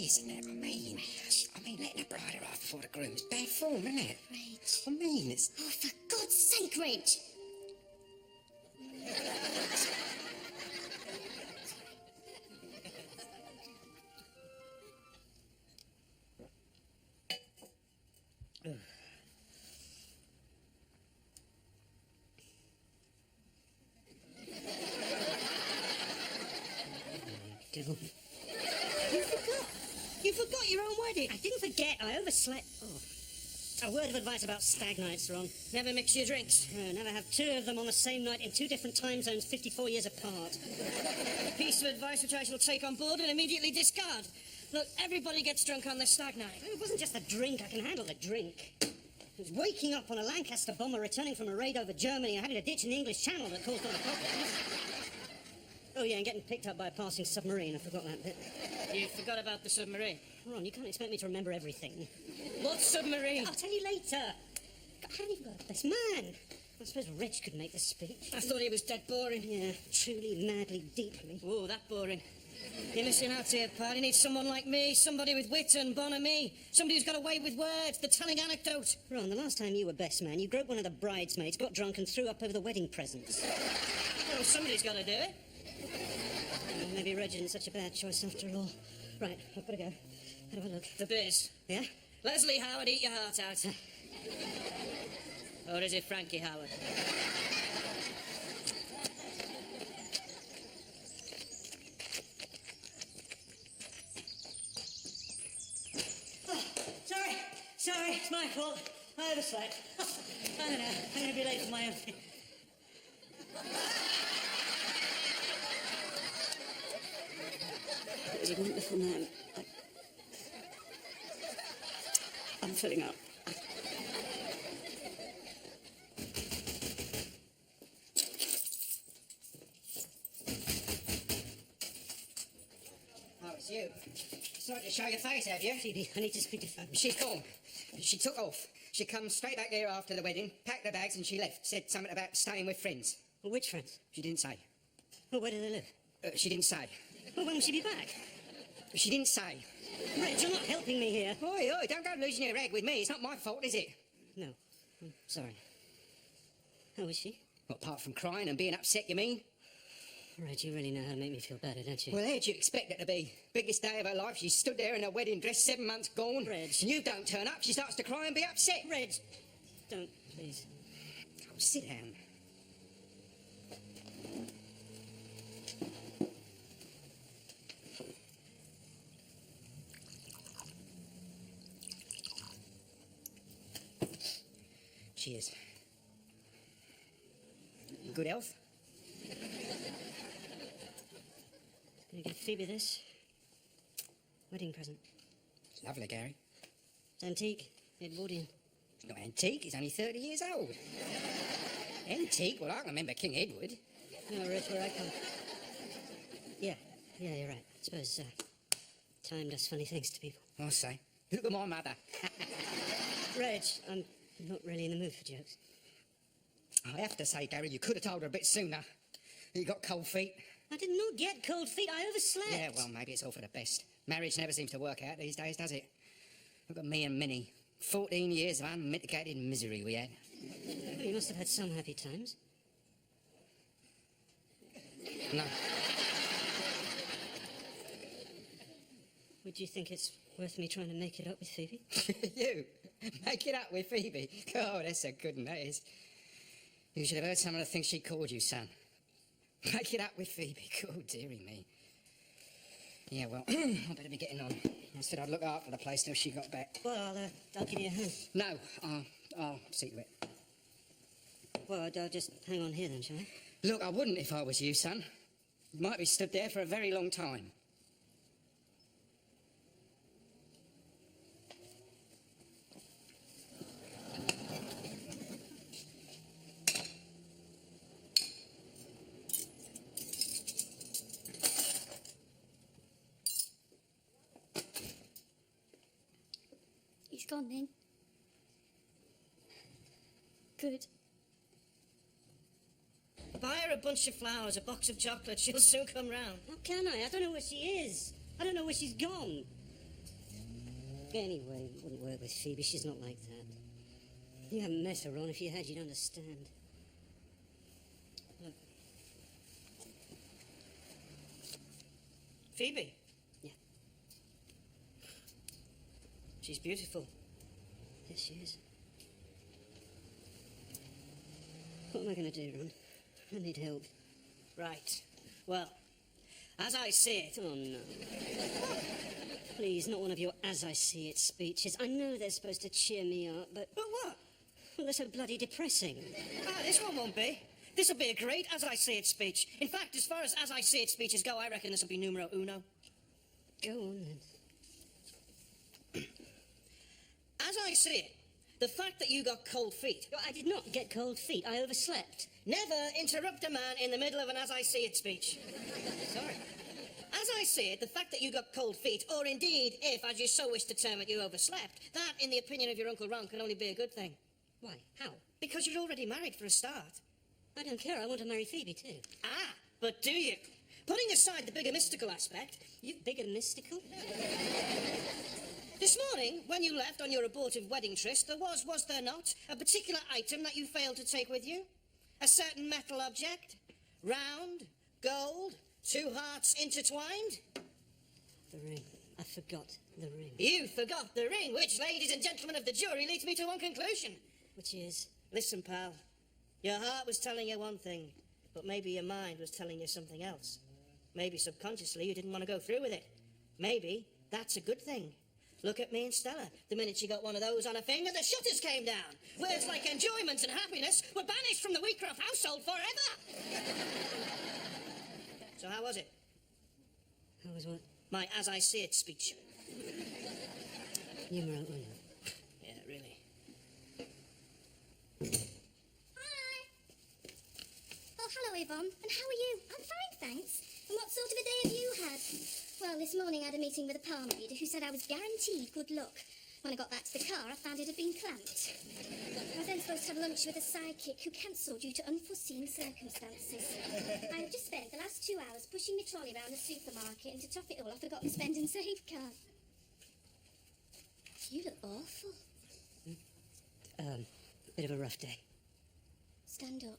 isn't it? I mean, letting a bride arrive before the groom's bad form, isn't it? Reg. I mean, it's... Oh, for God's sake, Reg! You forgot your own wedding. I didn't forget, I overslept. Oh. A word of advice about stag nights, Ron. Never mix your drinks. Never have two of them on the same night in two different time zones, 54 years apart. A piece of advice which I shall take on board and immediately discard. Look, everybody gets drunk on their stag night. It wasn't just the drink, I can handle the drink. It was waking up on a Lancaster bomber returning from a raid over Germany and having a ditch in the English Channel that caused all the problems. Oh, yeah, and getting picked up by a passing submarine. I forgot that bit. You forgot about the submarine. Ron, you can't expect me to remember everything. What submarine? I'll tell you later. I haven't even got a best man. I suppose Reg could make the speech. I thought he was dead boring. Yeah, truly, madly, deeply. Oh, that boring. You're missing out here, pal. You need someone like me, somebody with wit and bonhomie, somebody who's got a way with words, the telling anecdote. Ron, the last time you were best man, you groped one of the bridesmaids, got drunk and threw up over the wedding presents. Well, somebody's got to do it. Well, maybe Reg isn't such a bad choice after all. Right, I've got to go. How do I look? The biz. Yeah? Leslie Howard, eat your heart out. Or is it Frankie Howard? Sorry, it's my fault. I overslept. I don't know. I'm going to be late for my own thing. It was a wonderful night. I'm filling up. Oh, it's you. Starting to show your face, have you? Phoebe, I need to speak to Phoebe. She's gone. She took off. She come straight back there after the wedding, packed her bags and she left. Said something about staying with friends. Well, which friends? She didn't say. Well, where do they live? She didn't say. Well, when will she be back? She didn't say. Reg, you're not helping me here. Oi, don't go losing your rag with me. It's not my fault, is it? No, I'm sorry. How is she? Well, apart from crying and being upset, you mean? Reg, you really know how to make me feel better, don't you? Well, how'd you expect it to be? Biggest day of her life. She stood there in her wedding dress, 7 months gone. Reg. And you don't turn up. She starts to cry and be upset. Reg, don't, please. Oh, sit down. Cheers. Good health? Gonna give Phoebe this. Wedding present. It's lovely, Gary. It's antique. Edwardian. It's not antique, it's only 30 years old. Antique? Well, I can remember King Edward. No, Reg, where I come. Yeah, you're right. I suppose time does funny things to people. I say. Look at my mother. Reg, I'm not really in the mood for jokes. I have to say, Gary, you could have told her a bit sooner. You got cold feet. I did not get cold feet. I overslept. Yeah, well, maybe it's all for the best. Marriage never seems to work out these days, does it? Look at me and Minnie. 14 years of unmitigated misery we had. Well, you must have had some happy times. No. Would you think it's worth me trying to make it up with Phoebe? You? Make it up with Phoebe? God, that's a good one, that is. You should have heard some of the things she called you, son. Make it up with Phoebe. God, dearie me. Yeah, well, I better be getting on. I said I'd look after the place till she got back. Well, I'll give you a hand. No, I'll see to it. Well, I'll just hang on here then, shall I? Look, I wouldn't if I was you, son. You might be stood there for a very long time. He's gone then. Good. Buy her a bunch of flowers, a box of chocolate. She'll soon come round. How can I? I don't know where she is. I don't know where she's gone. Anyway, it wouldn't work with Phoebe. She's not like that. You haven't met her, Ron. If you had, you'd understand. Look. Phoebe? Yeah. She's beautiful. Yes, she is. What am I going to do, Ron? I need help. Right. Well, as I see it... Oh, no. Please, not one of your as-I-see-it speeches. I know they're supposed to cheer me up, but... But what? Well, they're so bloody depressing. Ah, this one won't be. This'll be a great as-I-see-it speech. In fact, as far as as-I-see-it speeches go, I reckon this'll be numero uno. Go on, then. As I see it, the fact that you got cold feet... I did not get cold feet. I overslept. Never interrupt a man in the middle of an as-I-see-it speech. Sorry. As I see it, the fact that you got cold feet, or indeed, if, as you so wish to term it, you overslept, that, in the opinion of your Uncle Ron, can only be a good thing. Why? How? Because you're already married for a start. I don't care. I want to marry Phoebe, too. Ah, but do you? Putting aside the bigger mystical aspect... You big and mystical? This morning, when you left on your abortive wedding tryst, there was there not, a particular item that you failed to take with you? A certain metal object? Round? Gold? 2 hearts intertwined? The ring. I forgot the ring. You forgot the ring, which, ladies and gentlemen of the jury, leads me to one conclusion. Which is? Listen, pal. Your heart was telling you one thing, but maybe your mind was telling you something else. Maybe subconsciously you didn't want to go through with it. Maybe that's a good thing. Look at me and Stella. The minute she got one of those on her finger, the shutters came down. Words like enjoyment and happiness were banished from the Wheatcroft household forever. So how was it? How was what? My as-I-see-it speech. Numero uno. Yeah, really. Hi. Oh, hello, Yvonne. And how are you? I'm fine, thanks. And what sort of a day have you had? Well, this morning I had a meeting with a palm reader who said I was guaranteed good luck. When I got back to the car, I found it had been clamped. I was then supposed to have lunch with a sidekick who cancelled due to unforeseen circumstances. I have just spent the last 2 hours pushing my trolley around the supermarket, and to top it all, I forgot my spend and save card. You look awful. Bit of a rough day. Stand up.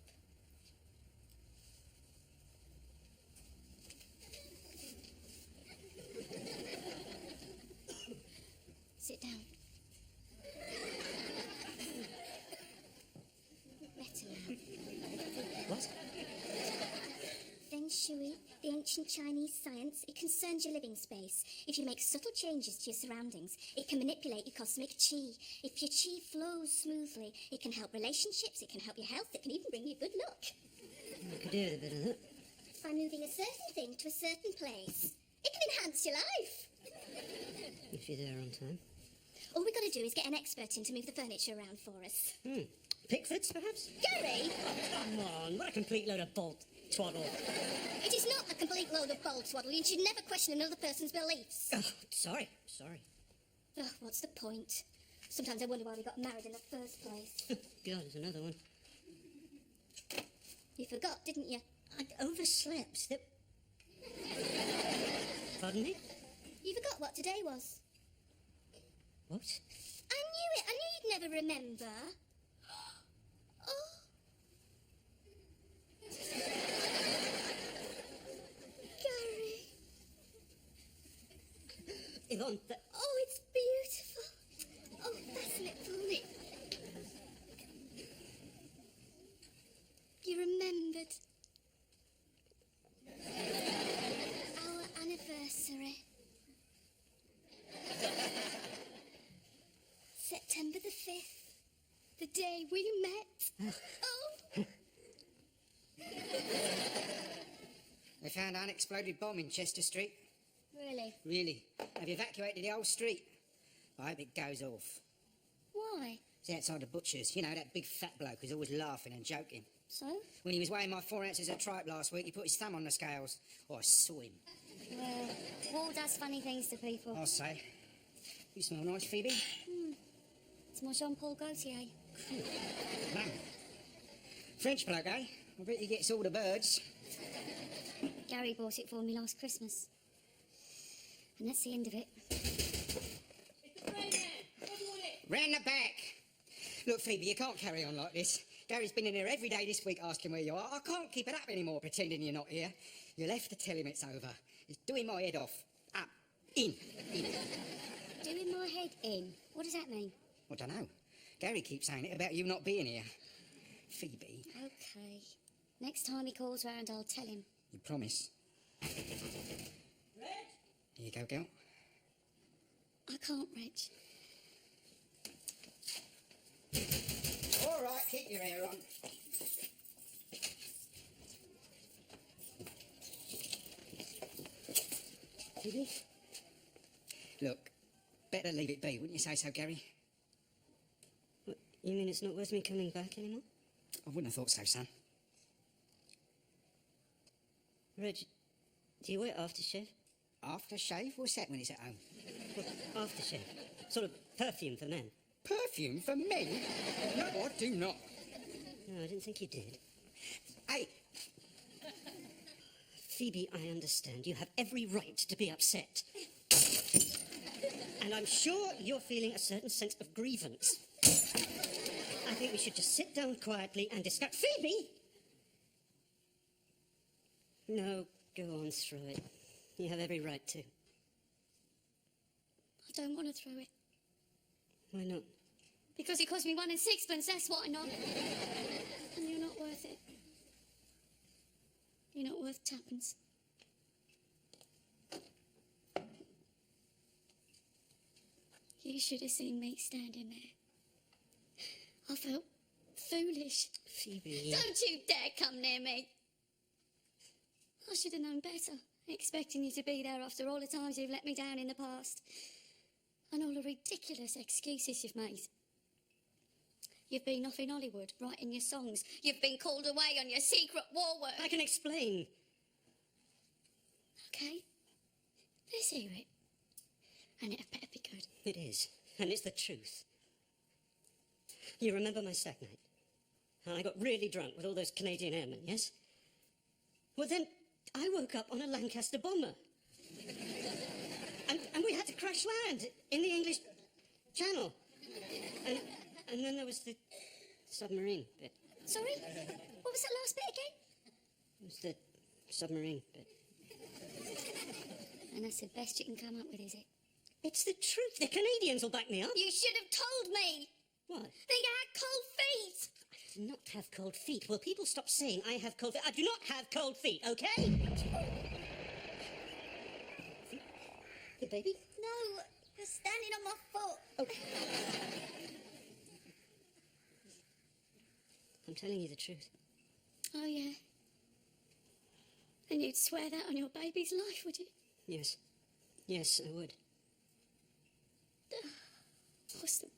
Sit down. Better now. What? Feng Shui, the ancient Chinese science, it concerns your living space. If you make subtle changes to your surroundings, it can manipulate your cosmic chi. If your chi flows smoothly, it can help relationships, it can help your health, it can even bring you good luck. I could do with a bit of that. By moving a certain thing to a certain place, it can enhance your life. If you're there on time. All we've got to do is get an expert in to move the furniture around for us. Pickfords, perhaps? Gary! Come on, what a complete load of bolt twaddle. It is not a complete load of bold swaddle. You should never question another person's beliefs. Oh, sorry. Oh, what's the point? Sometimes I wonder why we got married in the first place. God, there's another one. You forgot, didn't you? I overslept. Pardon me? You forgot what today was. What? I knew it. I knew you'd never remember. Oh. Gary. Yvonne, Oh, it's beautiful. Oh, fasten it for me. You remembered. Our anniversary. September the 5th. The day we met. Oh. They found an unexploded bomb in Chester Street. Really? Really. They've evacuated the whole street. I hope it goes off. Why? It's outside the butcher's. You know, that big fat bloke who's always laughing and joking. So? When he was weighing my 4 ounces of tripe last week, he put his thumb on the scales. Oh, I saw him. Well, Paul does funny things to people. I'll say. You smell nice, Phoebe. It's more Jean-Paul Gaultier. Mum. French bloke, eh? I bet he gets all the birds. Gary bought it for me last Christmas. And that's the end of it. Mr. Round the back. Look, Phoebe, you can't carry on like this. Gary's been in here every day this week asking where you are. I can't keep it up anymore pretending you're not here. You'll have to tell him it's over. He's doing my head off. Up. In. Doing my head in? What does that mean? I don't know. Gary keeps saying it about you not being here. Phoebe. Okay. Next time he calls round, I'll tell him. You promise? Reg? Here you go, girl. I can't, Reg. All right, keep your hair on. Phoebe? Look, better leave it be, wouldn't you say so, Gary? What, you mean it's not worth me coming back anymore? I wouldn't have thought so, son. Reg, do you wear aftershave? Aftershave? What's that when he's at home? What, aftershave? Sort of perfume for men. Perfume for me? No, I do not. No, I didn't think you did. Hey, Phoebe, I understand. You have every right to be upset. And I'm sure you're feeling a certain sense of grievance. I think we should just sit down quietly and discuss... Phoebe! No, go on, throw it. You have every right to. I don't want to throw it. Why not? Because it cost me 1 and sixpence, that's why not. And you're not worth it. You're not worth twopence. You should have seen me standing there. I felt foolish. Phoebe... Don't you dare come near me. I should have known better, expecting you to be there after all the times you've let me down in the past. And all the ridiculous excuses you've made. You've been off in Hollywood, writing your songs. You've been called away on your secret war work. I can explain. Okay, let's hear it. And it better be good. It is, and it's the truth. You remember my stag night? And I got really drunk with all those Canadian airmen, yes? Well, then I woke up on a Lancaster bomber. and we had to crash land in the English Channel. And then there was the submarine bit. Sorry? What was that last bit again? It was the submarine bit. And that's the best you can come up with, is it? It's the truth. The Canadians will back me up. You should have told me. What? That you had cold feet. I do not have cold feet. Will people stop saying I have cold feet? I do not have cold feet, okay? The baby? No, you're standing on my foot. Oh. I'm telling you the truth. Oh, yeah. And you'd swear that on your baby's life, would you? Yes. Yes, I would. What's the point?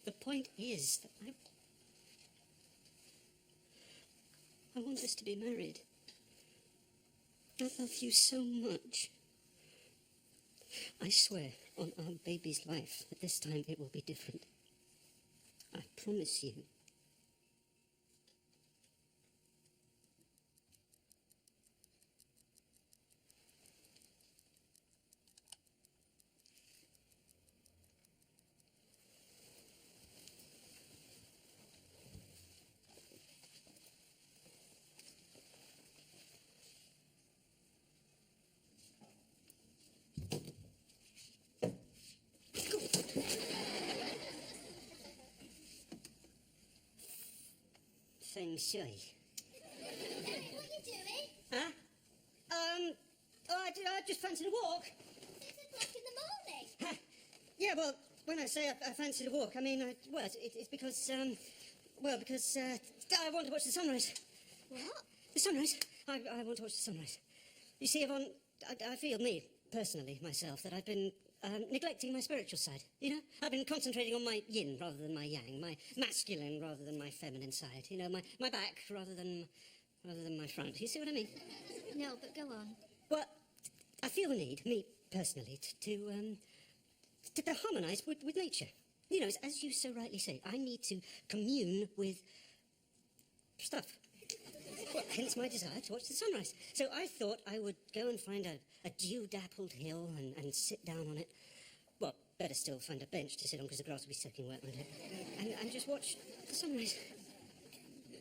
The point is that I want us to be married. I love you so much. I swear on our baby's life that this time it will be different. I promise you. Feng Shui. What are you doing? Huh? I just fancied a walk. 6 o'clock in the morning. Yeah, well, when I say I fancied a walk, I mean, it's because, because I want to watch the sunrise. What? The sunrise. I want to watch the sunrise. You see, Yvonne, I feel, me, personally, myself, that I've been neglecting my spiritual side, you know? I've been concentrating on my yin rather than my yang, my masculine rather than my feminine side, you know, my back rather than my front. You see what I mean? No, but go on. Well, I feel the need, me personally, to harmonise with nature. You know, as you so rightly say, I need to commune with stuff. Well, hence my desire to watch the sunrise. So I thought I would go and find a dew-dappled hill and sit down on it. Well, Better still find a bench to sit on because the grass will be soaking wet, won't it? And just watch the sunrise.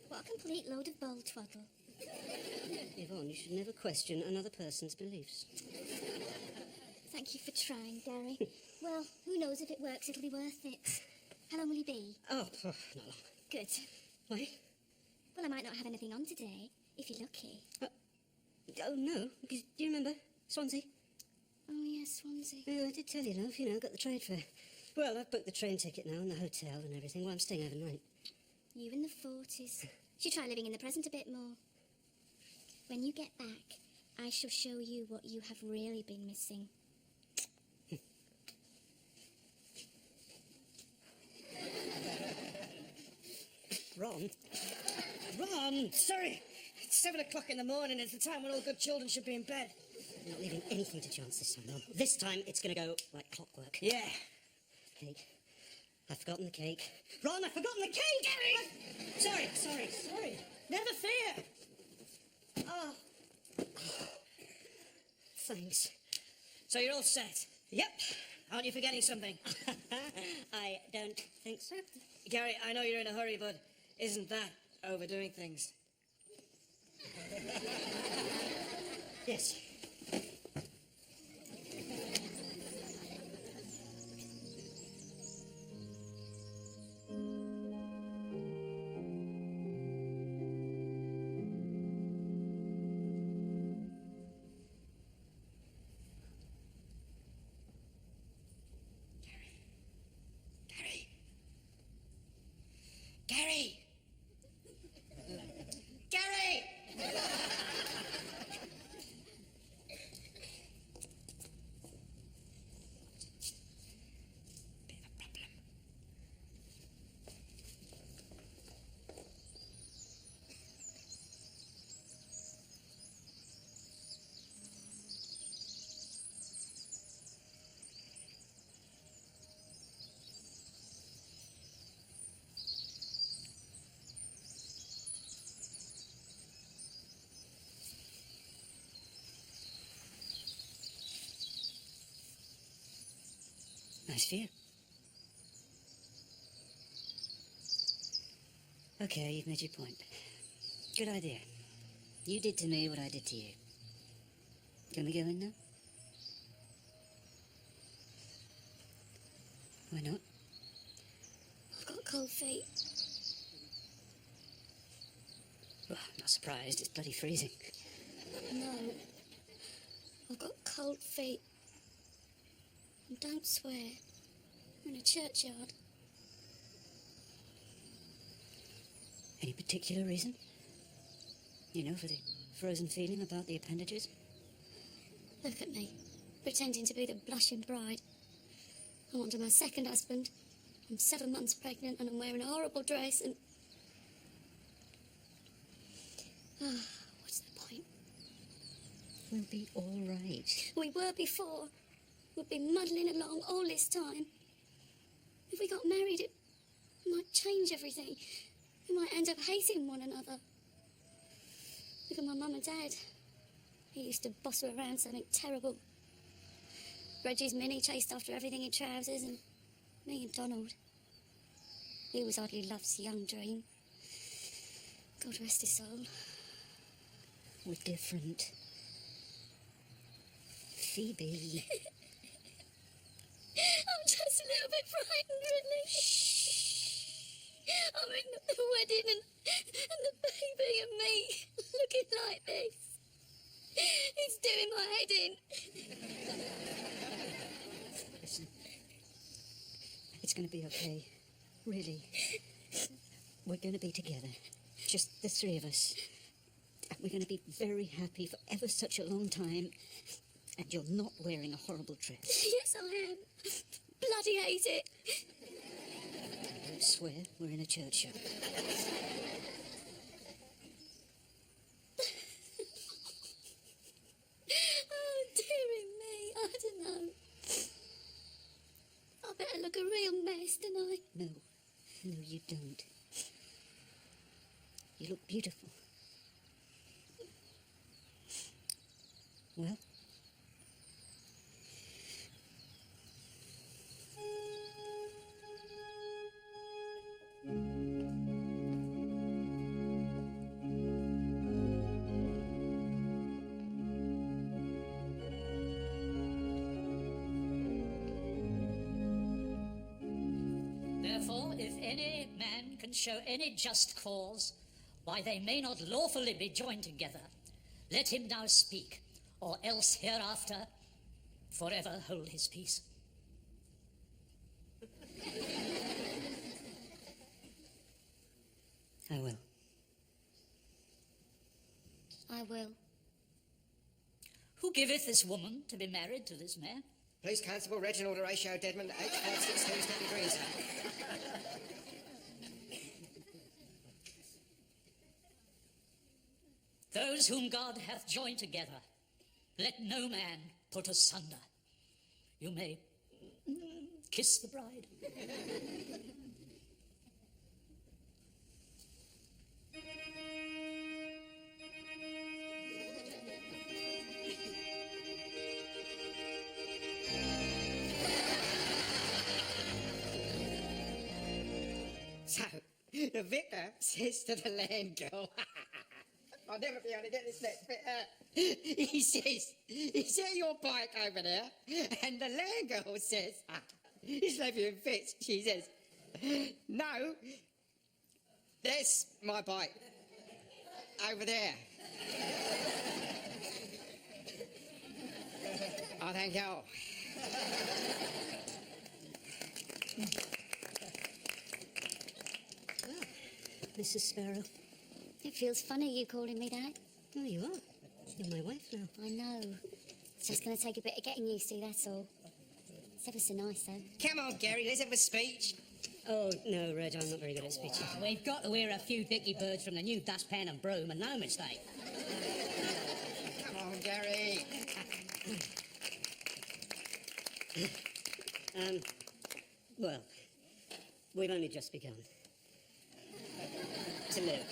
What a complete load of ball twaddle. Yvonne, you should never question another person's beliefs. Thank you for trying, Gary. Well, who knows if it works, it'll be worth it. How long will you be? Oh, not long. Good. Why? Well, I might not have anything on today, if you're lucky. Oh, no, because do you remember Swansea? Oh, yes, Swansea. Yeah, I did tell you, love, got the trade fare. Well, I've booked the train ticket now and the hotel and everything. Well, I'm staying overnight. You in the 40s. Should try living in the present a bit more. When you get back, I shall show you what you have really been missing. Ron? Ron! Sorry, it's 7 o'clock in the morning. It's the time when all good children should be in bed. I'm not leaving anything to chance this time, Ron. This time it's going to go like clockwork. Yeah. Cake. I've forgotten the cake. Ron, I've forgotten the cake! Gary! Sorry. Never fear. Oh. Thanks. So you're all set? Yep. Aren't you forgetting something? I don't think so. Gary, I know you're in a hurry, but isn't that overdoing things? Yes. Gary! Gary! Bit of a problem. Nice view. Okay, you've made your point. Good idea. You did to me what I did to you. Can we go in now? Why not? I've got cold feet. Well, I'm not surprised. It's bloody freezing. No. I've got cold feet. And don't swear. We're in a churchyard. Any particular reason? For the frozen feeling about the appendages? Look at me, pretending to be the blushing bride. I'm on to my second husband. I'm 7 months pregnant and I'm wearing a horrible dress and... what's the point? We'll be all right. We were before. We've been muddling along all this time. If we got married, it might change everything. We might end up hating one another. Look at my mum and dad. He used to boss her around something terrible. Reggie's Minnie chased after everything in trousers, and me and Donald. He was oddly love's young dream. God rest his soul. We're different. Phoebe. I'm just a little bit frightened, really. I mean, the wedding and the baby and me looking like this. It's doing my head in. Listen. It's going to be okay. Really. We're going to be together. Just the three of us. And we're going to be very happy for ever such a long time. And you're not wearing a horrible dress. Yes, I am. Bloody hate it. Don't swear. We're in a churchyard. Oh, dearie me. I don't know. I better look a real mess, don't I? No, you don't. You look beautiful. Well, if any man can show any just cause why they may not lawfully be joined together, let him now speak, or else hereafter forever hold his peace. I will. I will. Who giveth this woman to be married to this man? Police Constable Reginald Horatio Deadman, H56 Stanton Green, sir. Those whom God hath joined together, let no man put asunder. You may kiss the bride. So, the vicar says to the land girl, I'll never be able to get this next bit out. He says, is that your bike over there? And the land girl says, he's Levy and Fitz. She says, no, that's my bike over there. Oh, thank you. Mrs. Sparrow. It feels funny you calling me that. Oh, you are. You're my wife now. I know. It's just going to take a bit of getting used to, that's all. It's ever so nice, though. Come on, Gary, let's have a speech. Oh, no, Reg, I'm not very good at speeches. We've got to hear a few dicky birds from the new dustpan and broom, and no mistake. Come on, Gary. Well, we've only just begun to live.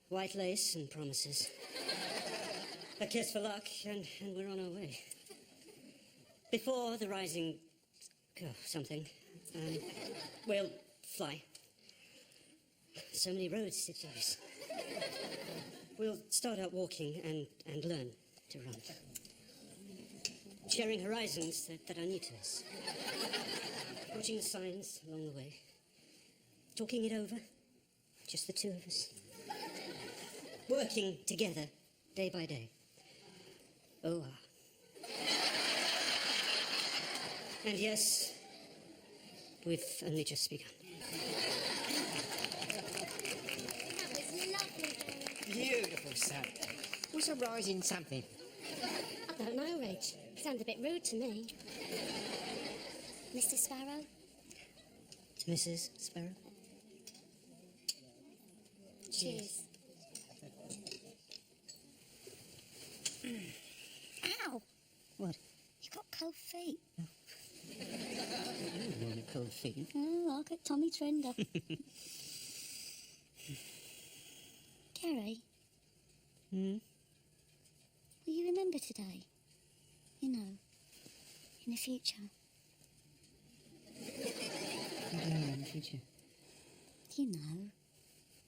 White lace and promises. A kiss for luck, and we're on our way. Before the rising... something. We'll fly. So many roads to choose. We'll start out walking and learn to run. Sharing horizons that are new to us. Watching the signs along the way. Talking it over. Just the two of us. Working together, day by day. Oh, And yes, we've only just begun. That was lovely, Gary. Beautiful, son. What's a rising something? I don't know, Reg. Sounds a bit rude to me. Mr. Sparrow? Mrs. Sparrow? Cheers. Ow! What? You've got cold feet. Cold feet. Oh, like a Tommy Trender. Gary? Hmm? Will you remember today? You know, in the future. In the future. You know,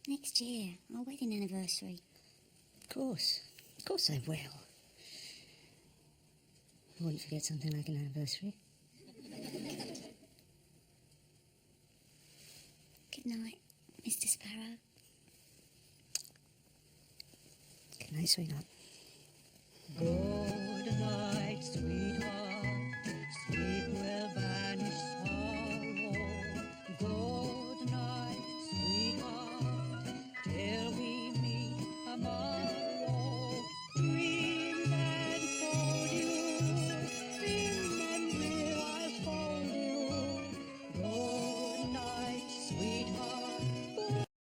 next year, our wedding anniversary. Of course I will. I wouldn't forget something like an anniversary. Good night, Mr. Sparrow. Good night, sweetheart. Good night, sweet.